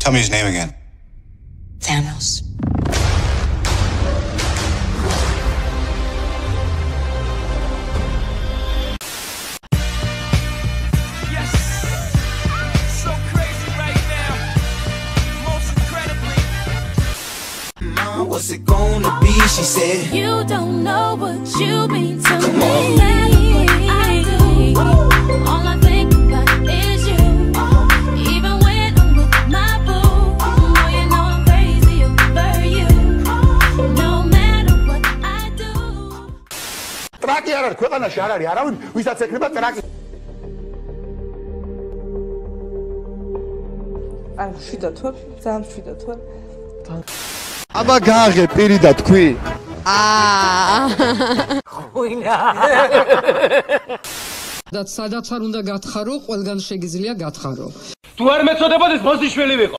Tell me his name again. Thanos. What's it gonna be? She said, you don't know what you mean to me. I do. All I think about is you. Even when I'm with my boo, oh, you know I'm crazy over you. No matter what I do. ტრაკი არ არის ქვეყანაში, არ არის არავინ, ვისაც ეკნება ტრაკი. არ შვიდათ ვარ, ძალიან შვიდათ ვარ. აბა გააღე პირი და თქვი. ხუინა. და სადაც არ უნდა გათხარო, ყველგან შეგიძლია გათხარო. თუ არ მეწოდებოდეს ბოზიშვილი ვიყო.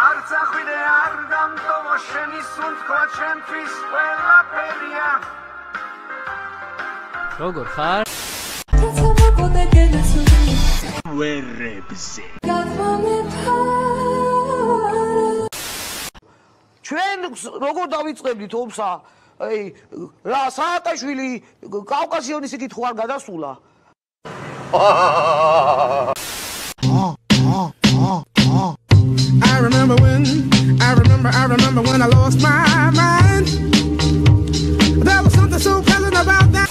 არც ახვიდე არ დამტოვო შენი სუნთქვა ჩემთვის ყველაფერია. როგორ ხარ? ვერებზე. ჩვენ როგორ დავიწყებდით ომსა? აი, რა სააკაშვილი კავკასიონის იკითხვა არ გადასულა? I remember when I lost my mind. There was something so pleasant about that.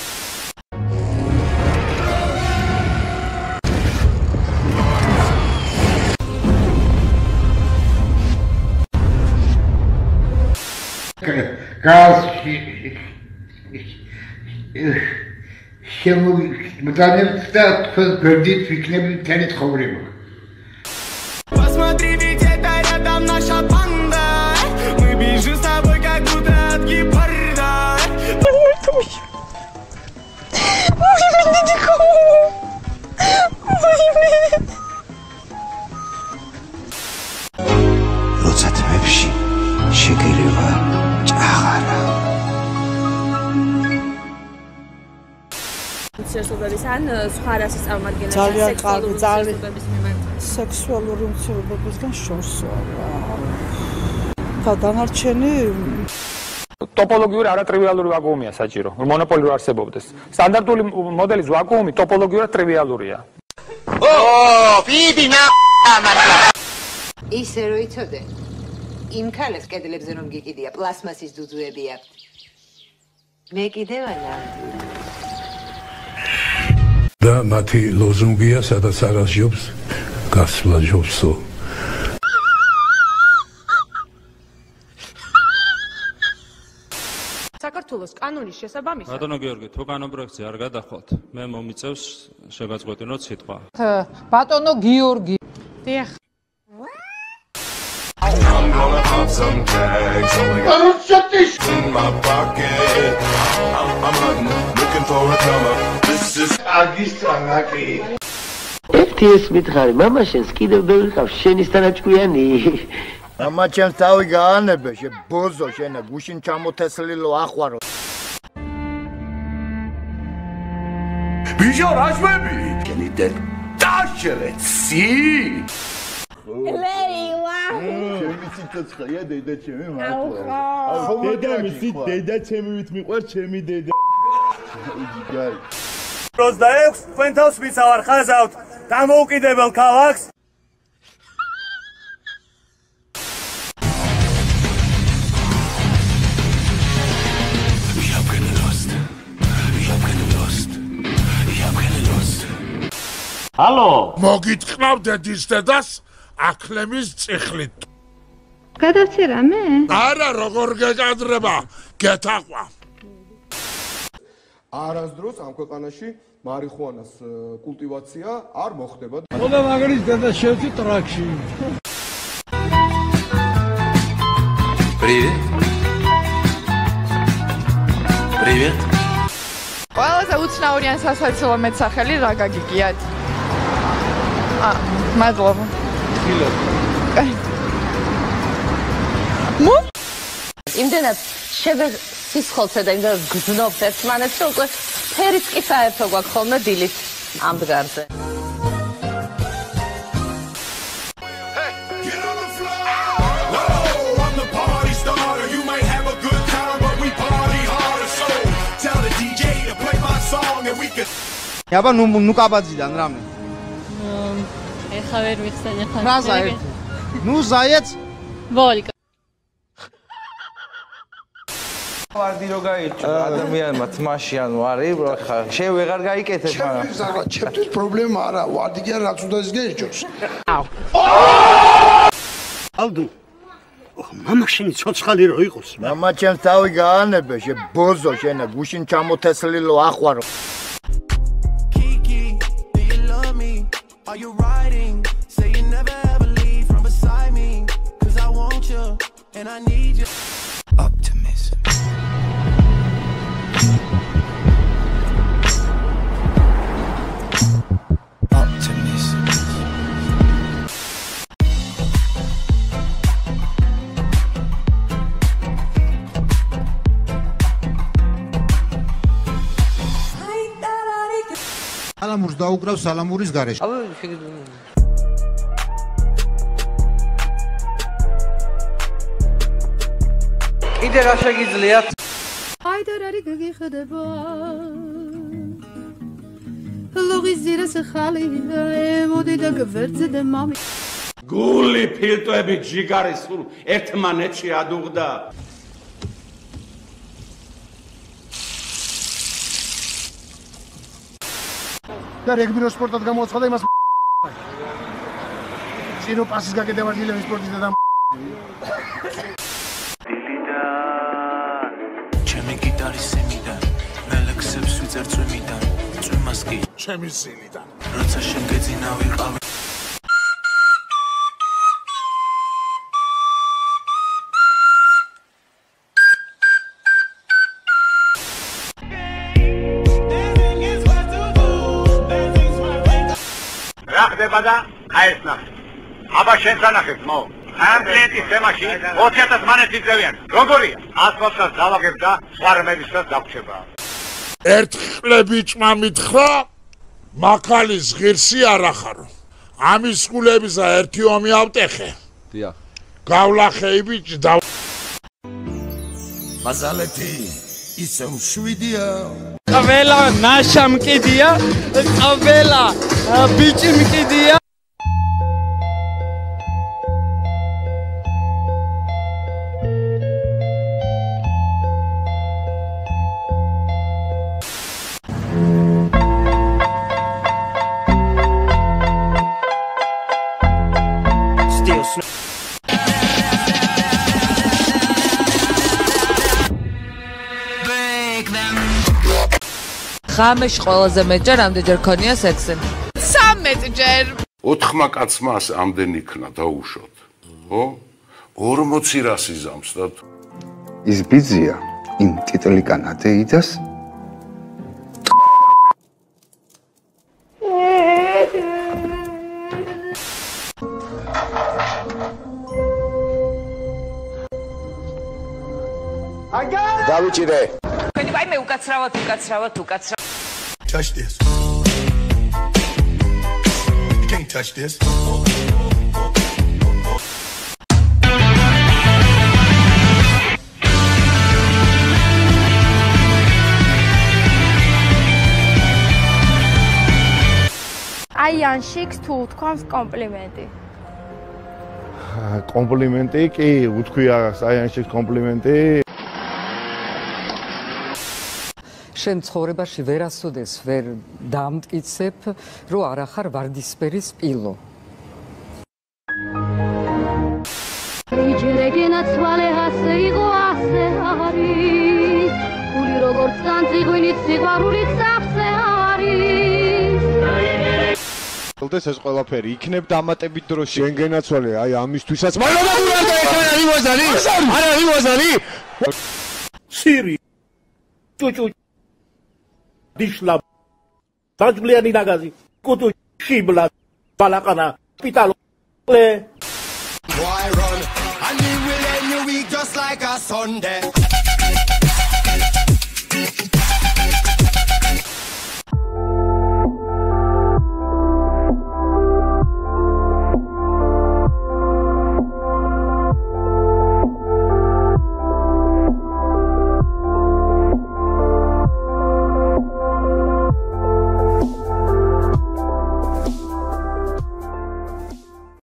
Посмотри, ведь это рядом наша банда. Мы бежим с тобой, как будто от гепарда. როცა თმებში შეგირება ჭაღარა. სექსუალობის ან სხვა რასის წარმომადგენელი ძალიან კარგი, ძალიან სექსუალური უმცირობებისგან შორსაა. და დანარჩენი ტოპოლოგიური არატრივიალური ვაკუუმია საჭირო, მონოპოლი რო არსებობდეს. სტანდარტული მოდელის ვაკუუმი ტოპოლოგიურად ტრივიალურია. ისე რო იცოდე, იმ ქალებს კედლებზე რომ გიყიდია, პლასმასის ძუძუები აქვთ. მე კიდევ ანამდვილად. და მათი ლოზუნგია, სადაც არასჯობს, გასვლა ჯობსო. საქართველოს კანონის შესაბამისად. ბატონო გიორგი, თუ კანონპროექტი არ გადახვალთ, მე მომიწევს შეგაწყვეტინოთ სიტყვა. ბატონო გიორგი. დიახ. I'm gonna pop some tags. In my pocket. I'm hunting, looking for a comer. This is Agistaraki. FTS მითხარი, მამა შენს კიდევ ბევრი ყავს, შენისთანა ჭკვიანი. მამა ჩემს თავი გაანებე, შე ბოზო შენე, გუშინ ჩამოთესლილო ახვარო. ბიჟო რაჟმები? შენი დედ დაშერეცი. ლეილა. ჩემი სიცოცხლეა დედა ჩემი მართლა. დედა მისი დედა ჩემივით მიყვარ ჩემი დედა. 26 თქვენ თავს მიცავარ ხაზავთ დამოუკიდებელ ქალაქს. ჰალო, მოგიტყნავდეთ ის დედას აკლემის წიხლით. გადავცე რამე? არა, როგორ გეკადრება, გეთაყვა. არასდროს ამ ქვეყანაში მარიხუანას კულტივაცია არ მოხდება. ყველა მაგრის დედა შევწი ტრაქში. Привет. Привет. ყველაზე უცნაური ან სასაცილო მეტსახელი რა გაგიგიათ? მადლობა. იმდენად სისხლზე და იმდა გზნობს ერთმანეთს, რომ უკვე ფერიც კი საერთო გვაქვს ხოლმე დილით ამდღარზე. აბა ნუ კაბაძიდან რამე. ეხა ვერ მიხსენ ეხა. რა ზაერთ? ნუ ზაიეთ? ვოლკა. ვარდი რო გაიჭრა ადამიანმა თმაში ანუ არის ხა შენ ვეღარ გაიკეთებ მაგრამ ჩემთვის პრობლემა არა ვარდი კი რაც უნდა ის გეჭოს ალდუ მამა შენი ცოცხალი რო იყოს მამა ჩემს თავი გაანებე შე ბოზო შენ გუშინ ჩამოთესლილო ახვარო Are you riding? Say you never ever leave from beside me. Cause I want you and I need you. Optimism. Optimism. სალამურს დაუკრავ სალამურის გარეშე. კიდე რა შეგიძლიათ? აიდარ არის გიგიხდება. ლოგიზირას ხალი მოდი და გვერდზე მამი. გული ფილტვები ჯიგარის სულ ერთმანეთში ადუღდა. და რეგბირო სპორტად გამოაცხადა იმას ძირო პასის გაკეთება დილევის სპორტის და ჩემი გიტარის სიმიდან მელექსებს ვიწერ წვიმიდან წვიმას კი ჩემი სილიდან როცა შენ გეძინა ვიყავი ხდება და აეს ნახე. აბა შენც ანახებ მო. ამ კლიენტის თემაში 20,000 მანეთი ძევიან. როგორია? ასფალტსაც დავაგებ და სვარმებისაც დაგვჩება. ერთხლები ჭმა მითხრა მაქალის ღირსი არ ახარო. ამის სკულებისა ერთი ომი ავტეხე. დიახ. გავლახეი ბიჭი და მაზალეთი ისე შვიდია. ყველა ნაშა მკიდია, ყველა ბიჭი მკიდია. ღამეში ყველაზე მეტჯერ ამდენჯერ ქონია სექსი? 13 ჯერ. 4 კაცმა ამდენი იქნა დაუშვოთ. ხო? 40 რას იზამს და ის ბიძია იმ ტიტლიკანა დეიდას დავიჭირე თქვენი ვაიმე უკაცრავად Touch this. You can't touch this. აი ანშიქს თუ თქვენს კომპლიმენტი. კომპლიმენტი კი უთქვი აღას აი ანშიქს კომპლიმენტი. შენ ცხოვრებაში ვერასოდეს ვერ დამტკიცებ, რომ არ ახარ ვარდისფერი სპილო. იჯერეგენა ცვალე ასე იყო ასე არის. გული როგორც განწიღვინით სიყვარული წაფზე არის. ეს ყველაფერი იქნებ დამატებით დროში. შენ გენაცვალე აი ამისთვისაც. არა სირი. ჭუჭუ Dishla Tajgliani Nagazi Kutu Shibla Balakana Pitalo Why run? And we will end your week just like a Sunday.